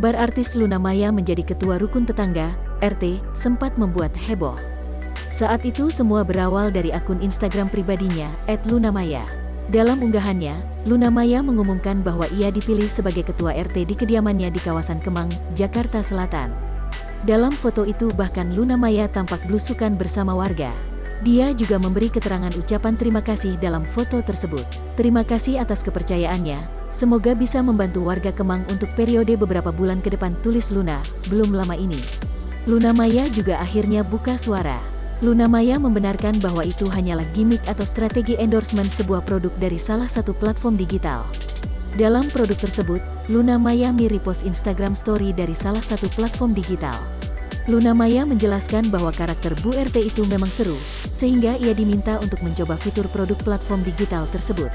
Kabar artis Luna Maya menjadi ketua rukun tetangga, RT, sempat membuat heboh. Saat itu semua berawal dari akun Instagram pribadinya, @lunamaya. Dalam unggahannya, Luna Maya mengumumkan bahwa ia dipilih sebagai ketua RT di kediamannya di kawasan Kemang, Jakarta Selatan. Dalam foto itu bahkan Luna Maya tampak belusukan bersama warga. Dia juga memberi keterangan ucapan terima kasih dalam foto tersebut. Terima kasih atas kepercayaannya, semoga bisa membantu warga Kemang untuk periode beberapa bulan ke depan, tulis Luna. Belum lama ini, Luna Maya juga akhirnya buka suara. Luna Maya membenarkan bahwa itu hanyalah gimmick atau strategi endorsement sebuah produk dari salah satu platform digital. Dalam produk tersebut, Luna Maya me-repost Instagram story dari salah satu platform digital. Luna Maya menjelaskan bahwa karakter Bu RT itu memang seru, sehingga ia diminta untuk mencoba fitur produk platform digital tersebut.